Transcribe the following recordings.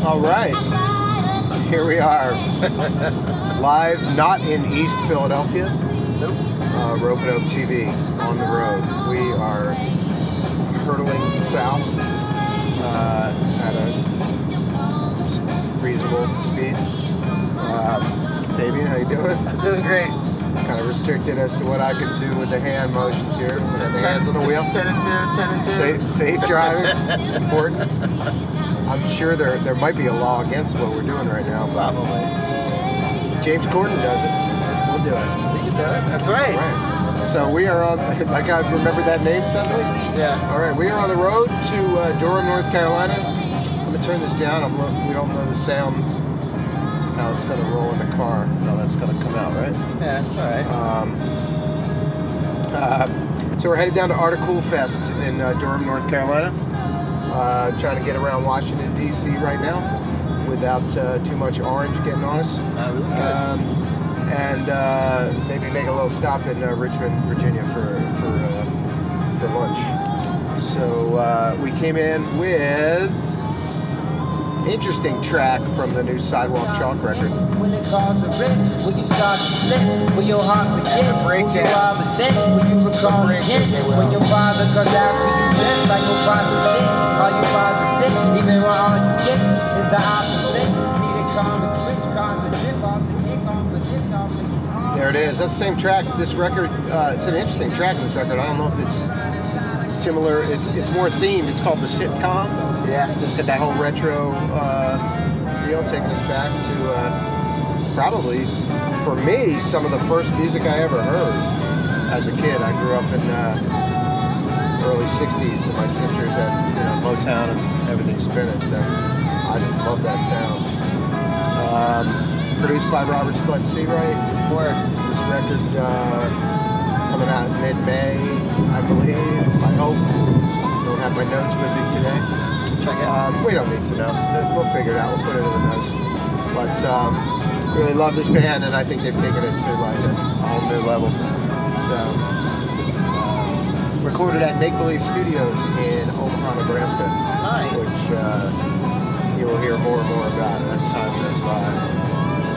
All right, here we are, live, not in East Philadelphia. Nope. Ropeadope TV on the road. We are hurtling south at a reasonable speed. Fabian, how you doing? I'm doing great. Kind of restricted as to what I can do with the hand motions here. The hands on the wheel. 10 and 2, 10 and 2. Safe driving, important. I'm sure there might be a law against what we're doing right now. Probably. James Corden does it. We'll do it. We can do it. That's right. So we are on, like I remember that name suddenly? Yeah. All right, we are on the road to Durham, North Carolina. I'm going to turn this down. We don't know the sound, how it's going to roll in the car. No, that's going to come out, right? Yeah, it's all right. So we're headed down to Articool Fest in Durham, North Carolina. Trying to get around Washington, D.C. right now without too much orange getting on us. We look good. And maybe make a little stop in Richmond, Virginia for lunch. So we came in with interesting track from the new Sidewalk Chalk record. When it calls a rip, when you start to slip, when your heart forget, breakdown. When you recall again, when your father comes out to you just like your father did. Are you positive? Even when all you get is the opposite. Need a comic switch, cause the ship all to kick off the hip off the guitar. There it is. That's the same track. This record, it's an interesting track. This record. I don't know if it's similar. It's more themed. It's called the sitcom. Yeah. So it's got that whole retro feel, taking us back to probably, for me, some of the first music I ever heard as a kid. I grew up in early '60s, and my sisters had Motown and everything spinning. So I just love that sound. Produced by Robert Spud Seawright. Of course. This record coming out in mid-May, I believe. I hope. Don't have my notes with me today. Check it out. We don't need to know. We'll figure it out. We'll put it in the notes. But really love this band, and I think they've taken it to like a whole new level. So recorded at Make Believe Studios in Omaha, Nebraska. Nice. Which you will hear more and more about as time goes by.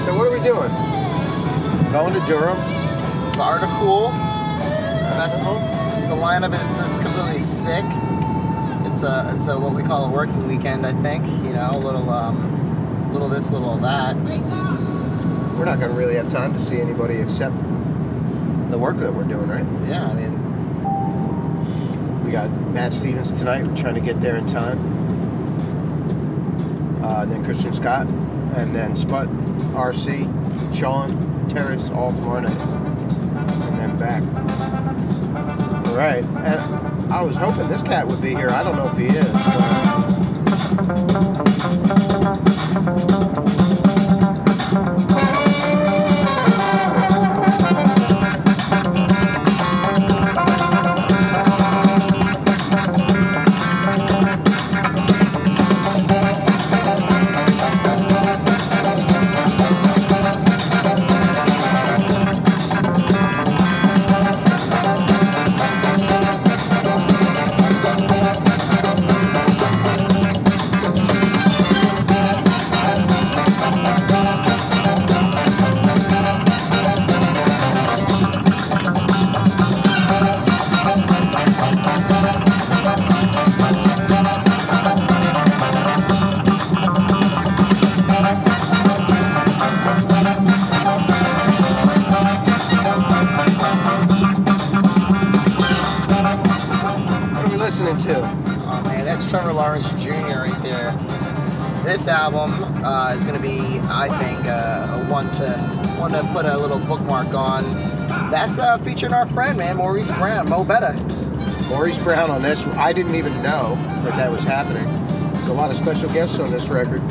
So what are we doing? Going to Durham. The Articool Festival. The lineup is completely sick. It's a what we call a working weekend, I think. A little this, little that. We're not going to really have time to see anybody except the work that we're doing, right? Yeah, I mean, we got Matt Stevens tonight. We're trying to get there in time. Then Christian Scott, and then Sput, RC, Sean, Terrace, all tomorrow night, and then back. All right, and I was hoping this cat would be here. I don't know if he is. Oh man, that's Trevor Lawrence Jr. right there. This album is going to be, I think, one to put a little bookmark on. That's featuring our friend, man, Maurice Brown, Mo Betta. Maurice Brown on this. I didn't even know that was happening. There's a lot of special guests on this record,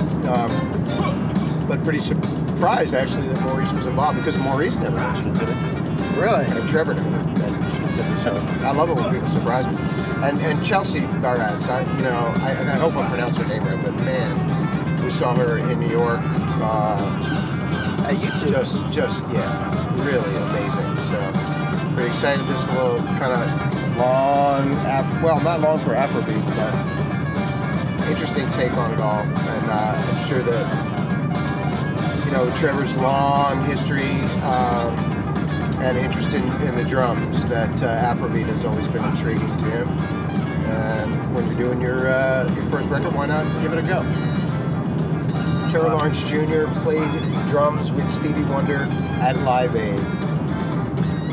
but pretty surprised actually that Maurice was involved because Maurice never mentioned it to me. Really? And Trevor never mentioned it. So I love it when people surprise me. And Chelsea Baratz, I hope I'm pronouncing her name right, but man, we saw her in New York. At YouTube. Just really amazing. So pretty excited. This is a little kind of long, well, not long for Afrobeat, but interesting take on it all, and I'm sure that Trevor's long history and interest in the drums, that Afrobeat has always been intriguing to him. And when you're doing your first record, why not give it a go? Trevor Lawrence Jr. played drums with Stevie Wonder at Live Aid.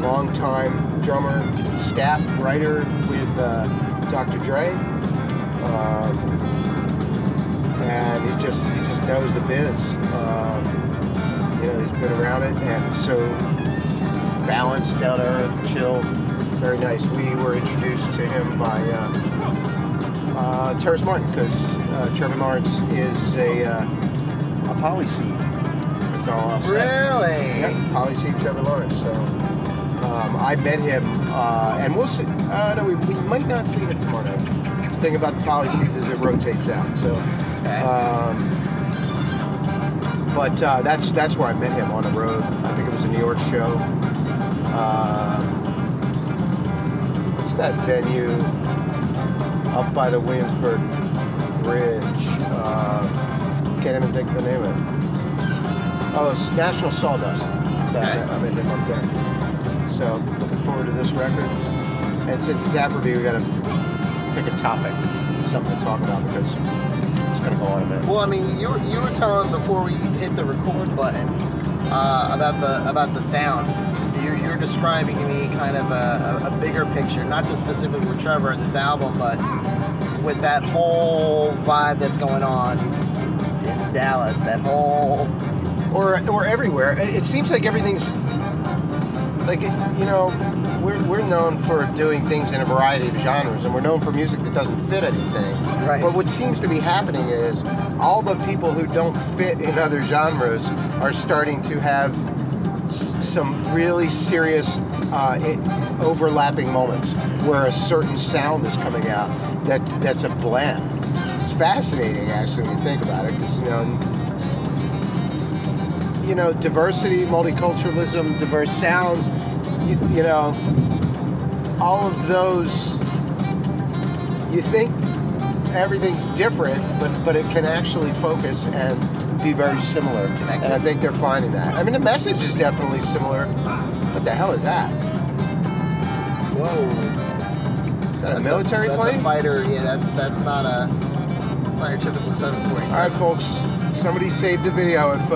Long-time drummer, staff writer with Dr. Dre, and he just knows the biz. He's been around it, and so balanced, down to earth, chill, very nice. We were introduced to him by Terrace Martin, because Trevor Lawrence is a polyseed. That's all I'll say. Really? Yeah, polyseed Trevor Lawrence. So I met him, and we'll see. No, we might not see it tomorrow night. The thing about the polyseeds is it rotates out. So. Okay. But that's where I met him, on the road. I think it was a New York show. What's that venue up by the Williamsburg Bridge? Can't even think of the name of it. Oh, it's National Sawdust. So I met him up there. So looking forward to this record. And since it's Afrobeat, we got to pick a topic, something to talk about, because go on a bit. Well, I mean, you were telling before we hit the record button about the sound. You're describing to me kind of a bigger picture, not just specifically with Trevor and this album, but with that whole vibe that's going on in Dallas. That whole or everywhere. It seems like everything's like, we're known for doing things in a variety of genres, and we're known for music that doesn't fit anything. Right. But what seems to be happening is all the people who don't fit in other genres are starting to have some really serious overlapping moments where a certain sound is coming out that's a blend. It's fascinating, actually, when you think about it, because diversity, multiculturalism, diverse sounds. All of those, you think everything's different, but it can actually focus and be very similar. And I think they're finding that. I mean, the message is definitely similar. What the hell is that? Whoa. Is that a military plane? That's a fighter. Yeah, that's not your typical 747. All right, folks. Somebody saved the video if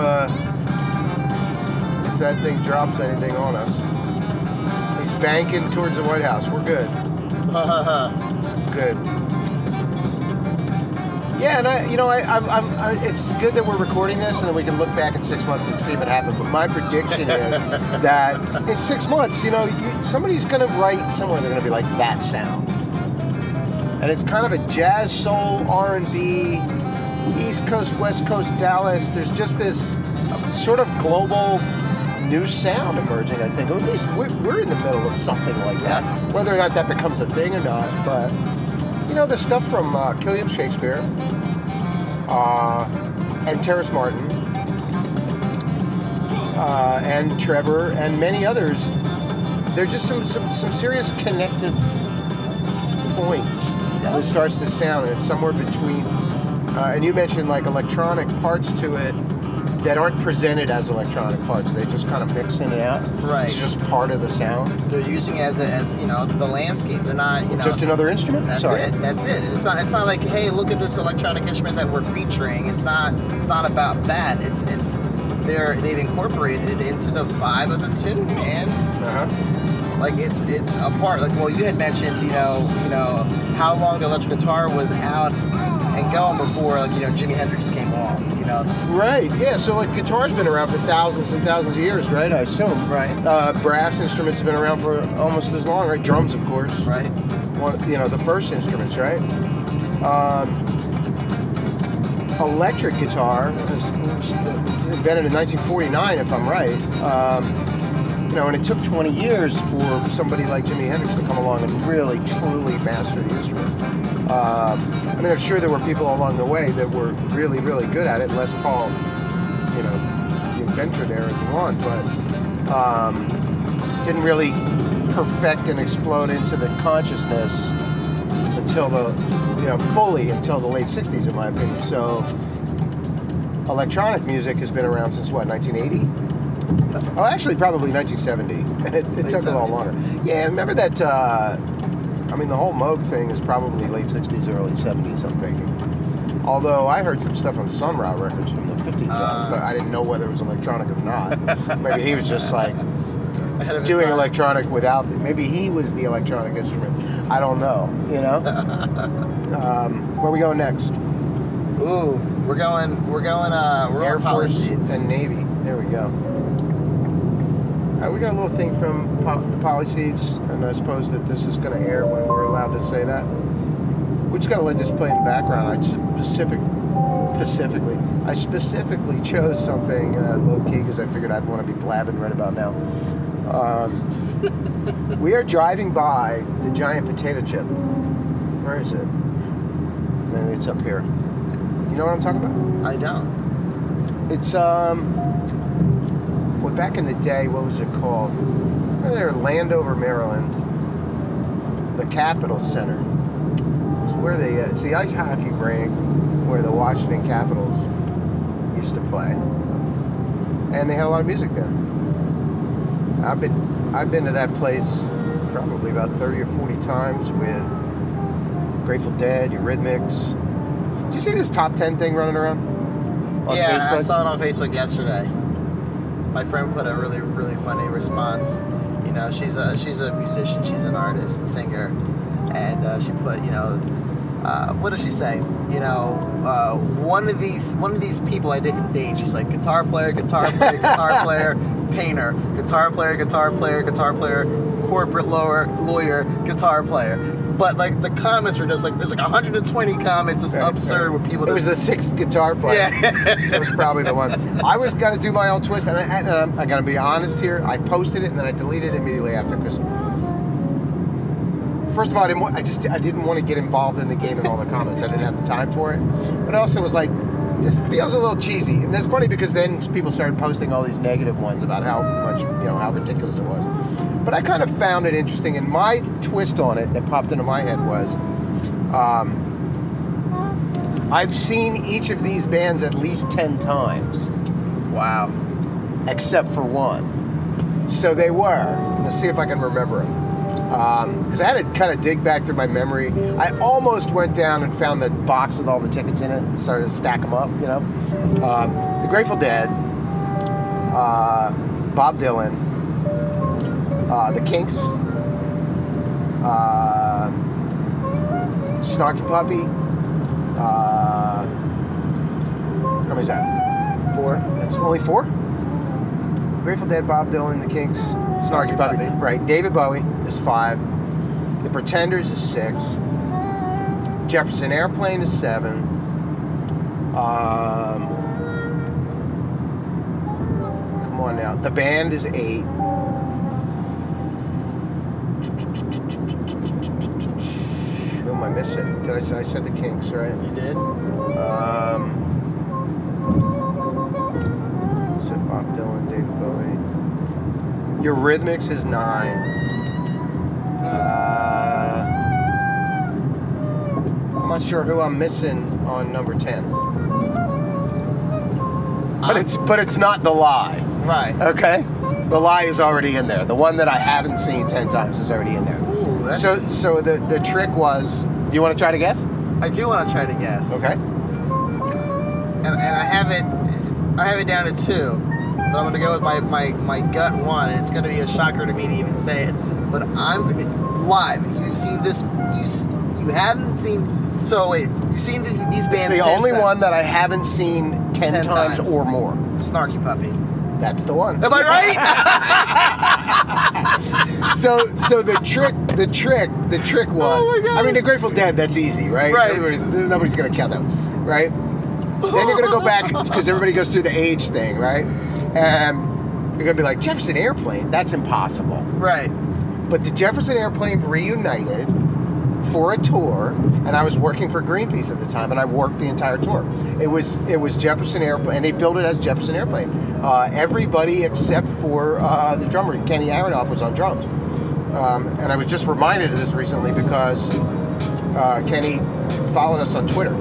that thing drops anything on us. He's banking towards the White House. We're good. Good. Yeah, and it's good that we're recording this, and then we can look back in 6 months and see if it happened. But my prediction is that in 6 months, somebody's going to write somewhere. They're going to be like, that sound. And it's kind of a jazz, soul, R&B, East Coast, West Coast, Dallas. There's just this sort of global new sound emerging, I think. Or at least we're in the middle of something like that. Whether or not that becomes a thing or not. But, the stuff from Killiam Shakespeare and Terrace Martin and Trevor and many others, they're just some serious connective points. It starts to sound, and it's somewhere between, and you mentioned like electronic parts to it that aren't presented as electronic parts. They just kind of mix in and out. Right. It's just part of the sound. They're using it as the landscape. They're not, just another instrument? That's it. That's it. It's not like, hey, look at this electronic instrument that we're featuring. It's not about that. They've incorporated it into the vibe of the tune, man. Like it's a part. Like, well, you had mentioned, how long the electric guitar was out and going before, Jimi Hendrix came along. Right. Yeah. So like guitar's been around for thousands and thousands of years, right? I assume. Right. Brass instruments have been around for almost as long, right? Drums, of course. Right. The first instruments, right? Electric guitar was invented in 1949, if I'm right. And it took 20 years for somebody like Jimi Hendrix to come along and really, truly master the instrument. I'm sure there were people along the way that were really, really good at it. Les Paul, the inventor there as one, but didn't really perfect and explode into the consciousness until the, fully until the late 60s, in my opinion. So electronic music has been around since what, 1980? Oh, actually, probably 1970. It took a little longer. Yeah, remember that, the whole Moog thing is probably late 60s, early 70s, I'm thinking. Although I heard some stuff on Sun Ra records from the 50s. I didn't know whether it was electronic or not. Maybe he was just like doing electronic without maybe he was the electronic instrument. I don't know, where are we going next? Ooh, we're going Air Force seats. and Navy. There we go. All right, we got a little thing from the Polyseeds, and I suppose that this is going to air when we're allowed to say that. We just got to let this play in the background. I specifically chose something low key because I figured I'd want to be blabbing right about now. We are driving by the giant potato chip. Where is it? Maybe it's up here. You know what I'm talking about? I don't. It's well, back in the day, what was it called? There, Landover, Maryland, the Capitol Center. It's where it's the ice hockey rink where the Washington Capitals used to play, and they had a lot of music there. I've been to that place probably about 30 or 40 times with Grateful Dead, Eurythmics. Did you see this top 10 thing running around on Facebook? I saw it on Facebook yesterday. My friend put a really, really funny response. She's a musician, she's an artist, singer, and she put, what does she say? One of these people I didn't date. She's like guitar player, guitar player, painter, guitar player, corporate lawyer, guitar player. But like the comments were just like there's like 120 comments. It's absurd with people. It was the sixth guitar player. Yeah. That was probably the one. I was gonna do my own twist, and I gotta be honest here. I posted it and then I deleted it immediately after because. First of all, I didn't want to get involved in the game and all the comments. I didn't have the time for it. But also it was like, this feels a little cheesy. And it's funny because then people started posting all these negative ones about how much, how ridiculous it was. But I kind of found it interesting. And my twist on it that popped into my head was, I've seen each of these bands at least 10 times. Wow. Except for one. So they were. Let's see if I can remember them. Because I had to kind of dig back through my memory. I almost went down and found the box with all the tickets in it and started to stack them up, The Grateful Dead, Bob Dylan, The Kinks, Snarky Puppy, how many is that? 4. That's only 4? Grateful Dead, Bob Dylan, The Kinks, Snarky Puppy. Right. David Bowie is 5. The Pretenders is 6. Jefferson Airplane is 7. Come on now. The Band is 8. Who am I missing? I said The Kinks, right? You did? Said Bob Dylan, David Bowie. Eurythmics is 9. I'm not sure who I'm missing on number 10. But it's not The Lie. Right. Okay? The Lie is already in there. The one that I haven't seen 10 times is already in there. Ooh, so the trick was, do you want to try to guess? I do want to try to guess. Okay. And I have it down to 2. But I'm going to go with my gut 1. It's going to be a shocker to me to even say it. But I'm going to... Live. You've seen this... You haven't seen... So, wait. You've seen these bands... It's the only one that I haven't seen 10 times or more. Snarky Puppy. That's the one. Am I right? So the trick was... Oh, my God. I mean, the Grateful Dead, that's easy, right? Right. Nobody's going to count that, right? Then you're going to go back, because everybody goes through the age thing, right? And you're going to be like, Jefferson Airplane, that's impossible. Right. But the Jefferson Airplane reunited for a tour, and I was working for Greenpeace at the time, and I worked the entire tour. It was Jefferson Airplane, and they built it as Jefferson Airplane. Everybody except for the drummer, Kenny Aronoff, was on drums. And I was just reminded of this recently because Kenny followed us on Twitter.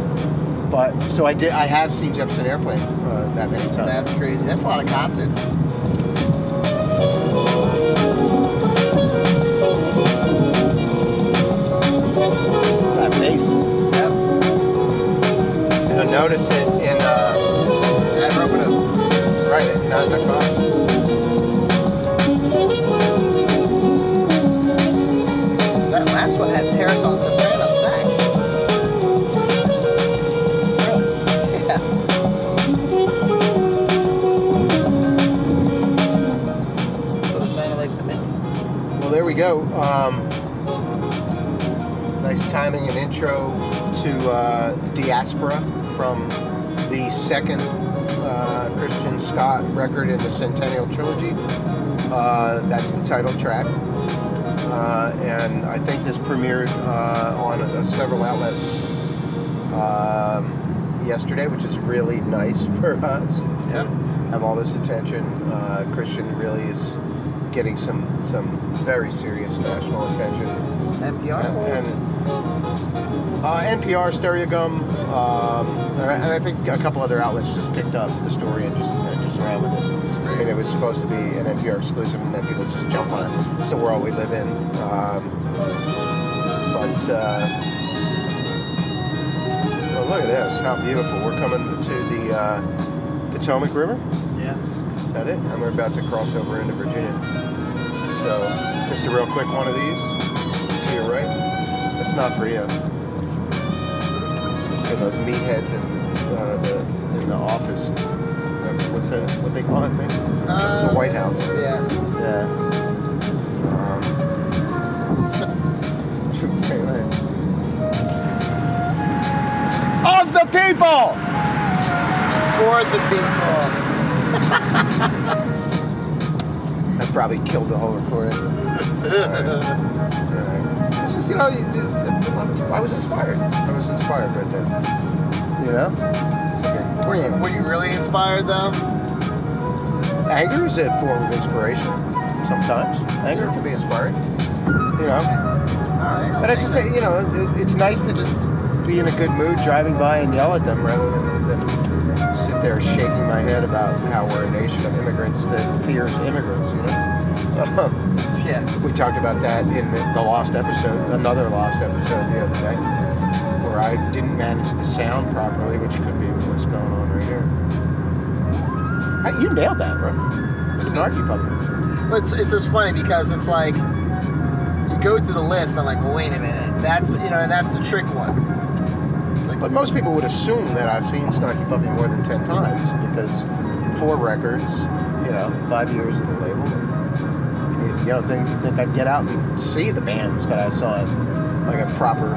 But so I have seen Jefferson Airplane that many times. That's crazy. That's a lot of concerts. That bass. Yep. You'll notice it in At Ropeadope. right, not in the car. That last one had Terrace on soprano sax. Yeah. That's what it sounded like to me. Well, there we go. Nice timing and intro to Diaspora from the second Christian Scott record in the Centennial Trilogy. That's the title track. And I think this premiered on several outlets yesterday, which is really nice for us to have all this attention. Christian really is getting some very serious national attention. NPR? NPR, Stereogum, and I think a couple other outlets just picked up the story and just ran with it. I mean, it was supposed to be an NPR exclusive, and then people just jump on it. It's the world we live in. Well, look at this, how beautiful. We're coming to the Potomac River. Yeah. Is that it? And we're about to cross over into Virginia. So, just a real quick one of these. To your right. It's not for you. It's for those meatheads in the office. What's that? What they call that thing? The White House. Yeah. Yeah. Okay, go ahead. Of the people! For the people. I probably killed the whole recording. It's just, you know, I was inspired. I was inspired right there. You know? It's okay. Were you really inspired though? Anger is a form of inspiration. Sometimes. Anger can be inspiring. You know? But I just say, you know, it's nice to just be in a good mood driving by and yell at them rather than sit there shaking my head about how we're a nation of immigrants that fears immigrants, you know? Yeah. We talked about that in the lost episode, another lost episode the other day, where I didn't manage the sound properly, which could be what's going on right here. You nailed that, bro. Snarky puppy. But it's just funny because it's like you go through the list and I'm like, well, wait a minute, that's the trick one. It's like, But most people would assume that I've seen Snarky Puppy more than 10 times because 4 records, 5 years of the label. You don't think I'd get out and see the bands that I saw like a proper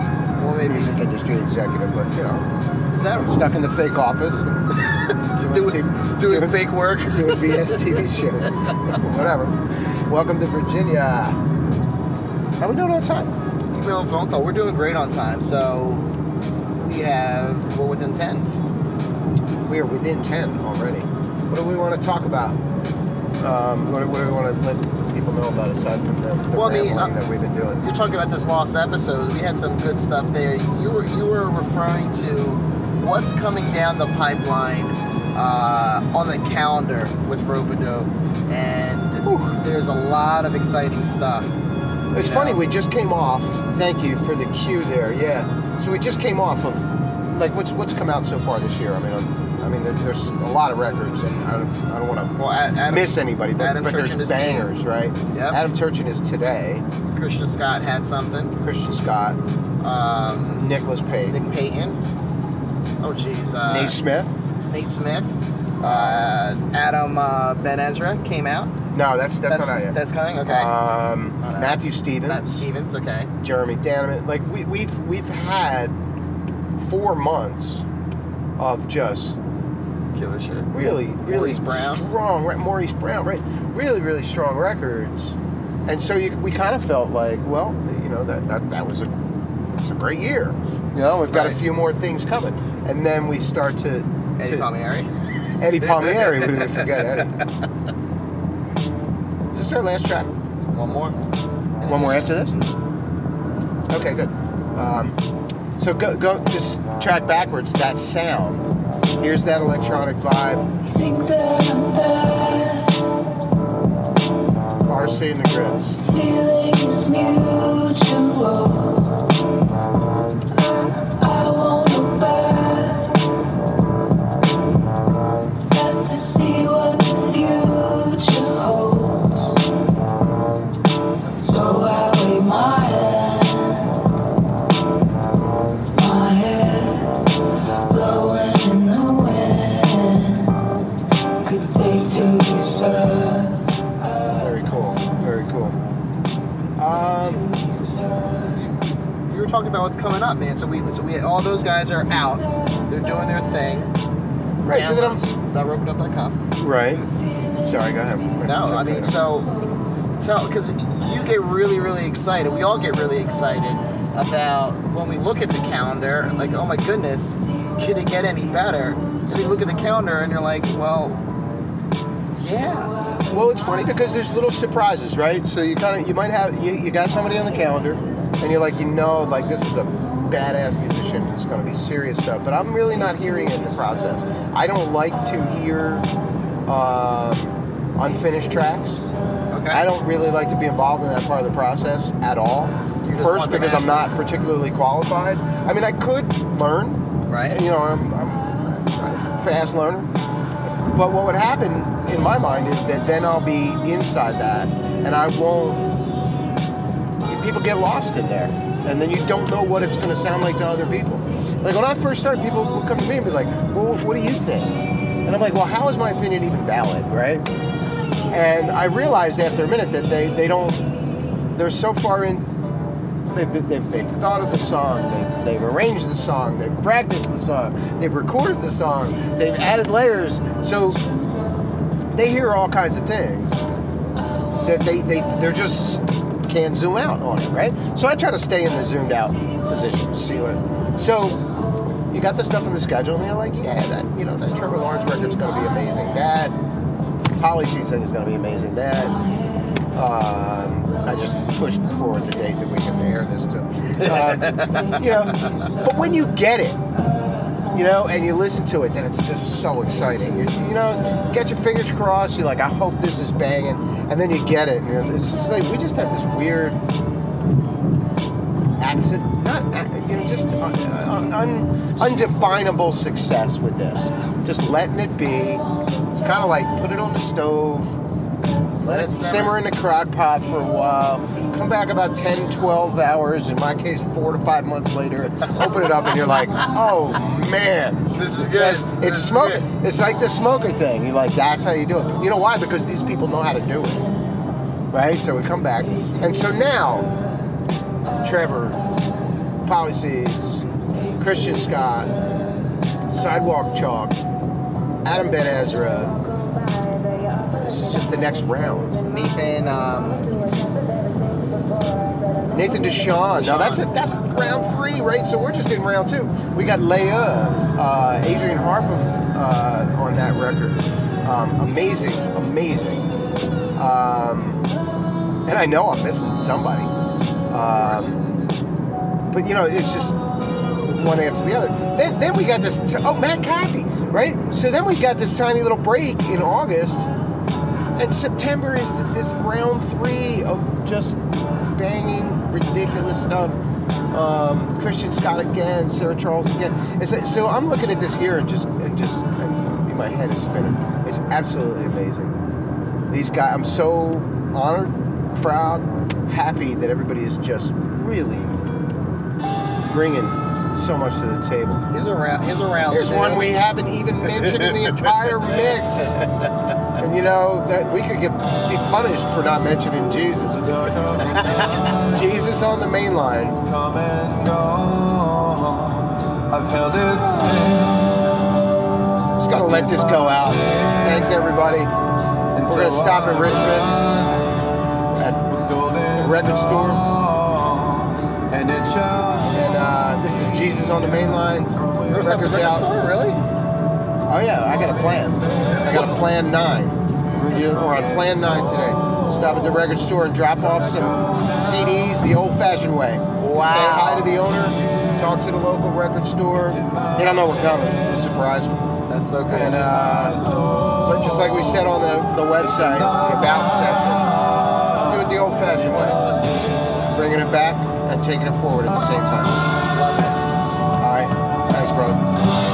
music industry executive, but is that I'm stuck in the fake office and doing fake work, doing BS TV shows, whatever. Welcome to Virginia. How we doing on time? Email and phone call. We're doing great on time, so we're within 10. We are within 10 already. What do we want to talk about? What do we want to let people know about aside from the rambling that we've been doing? You're talking about this lost episode. We had some good stuff there. You were referring to what's coming down the pipeline on the calendar with Ropeadope, and there's a lot of exciting stuff. It's funny, we just came off. Thank you for the cue there. Yeah. So we just came off of like what's come out so far this year. I mean, there's a lot of records, and I don't want to miss anybody, but there's bangers, right? Yep. Adam Turchin is today. Christian Scott had something. Christian Scott. Nicholas Payton. Nick Payton. Oh, geez. Nate Smith. Nate Smith. Adam Ben Ezra came out. No, that's not out yet. That's coming. Okay. Matthew Stevens. Matt Stevens. Okay. Jeremy Danneman. Like we've had 4 months of just killer shit. Really Maurice Brown. Strong. Right, Maurice Brown. Right. Really strong records. And so we kind of felt like, well, that was a great year. We've got a few more things coming, and then we start to Eddie Palmieri. Eddie Palmieri. We didn't forget Eddie. Is this our last track? One more. One more after this? Okay, good. So go, just track backwards. That sound. Here's that electronic vibe. RC and the Grits. Feelings mutual. I won't look back. Got to see what the future holds. So I wave my head blowing in the wind. Could take to be served. Very cool. Very cool. You were talking about what's coming up, man. So we all those guys are out. They're doing their thing. Right. So then Ropeadope.com. Right. Sorry. Go ahead. No, I mean, because you get really, really excited. We all get really excited about when we look at the calendar. Like, oh my goodness, could it get any better? And you look at the calendar and you're like, well, yeah. Well, it's funny because there's little surprises, right? So you might have you got somebody on the calendar, and you're like, like this is a badass musician. It's going to be serious stuff. But I'm really not hearing it in the process. I don't like to hear unfinished tracks. Okay. I don't really like to be involved in that part of the process at all. First, because I'm not particularly qualified. I mean, I could learn. Right. You know, I'm a fast learner. But what would happen in my mind is that then I'll be inside that, and I won't. People get lost in there, and then you don't know what it's going to sound like to other people. Like when I first started, people would come to me and be like, "Well, what do you think?" And I'm like, "Well, how is my opinion even valid, right?" And I realized after a minute that they don't. They're so far in. They've thought of the song, they've arranged the song, they've practiced the song, they've recorded the song, they've added layers, so they hear all kinds of things that they're just can't zoom out on it, right? So I try to stay in the zoomed out position, see what. So you got the stuff in the schedule, and you're like, yeah, that Trevor Lawrence record's going to be amazing. That Policy's thing is going to be amazing. That. I just pushed forward the date that we can air this to. But when you get it, and you listen to it, then it's just so exciting. You get your fingers crossed. You're like, I hope this is banging, and then you get it. And it's just like we just have this weird undefinable success with this. Just letting it be. It's kind of like put it on the stove. Let it simmer in the crock pot for a while. Come back about 10, 12 hours, in my case 4 to 5 months later, open it up and you're like, oh man. This is good. It's smoking. It's like the smoker thing. You're like, that's how you do it. You know why? Because these people know how to do it. Right? So we come back. And so now, Trevor, Policies, Christian Scott, Sidewalk Chalk, Adam Ben Ezra. This is just the next round. Nathan Deshawn. Now that's round 3, right? So we're just in round 2. We got Leia, Adrian Harpham on that record. Amazing. And I know I'm missing somebody. But it's just one after the other. Then we got this. Matt Cathy, right? So then we got this tiny little break in August. And September is round 3 of just banging, ridiculous stuff. Christian Scott again, Sarah Charles again. So I'm looking at this year and my head is spinning. It's absolutely amazing. These guys, I'm so honored, proud, happy that everybody is just really bringing so much to the table. Here's a round. Here's 2. one we haven't even mentioned in the entire mix. And that we could be punished for not mentioning Jesus. Jesus on the main line. Come and go. I've held it still. Just gotta let this go out. Thanks everybody. We're gonna stop in Richmond at the record store. And it shall. And this is Jesus on the main line. Records out. Store, really? Oh yeah, I got a plan. I got a plan 9. We're on plan 9 today. Stop at the record store and drop off some CDs the old-fashioned way. Wow. Say hi to the owner, talk to the local record store. They don't know we're coming. Surprise them. That's so cool. And but just like we said on the website, the About section, do it the old-fashioned way. Bringing it back and taking it forward at the same time. Love it. All right. Thanks, brother.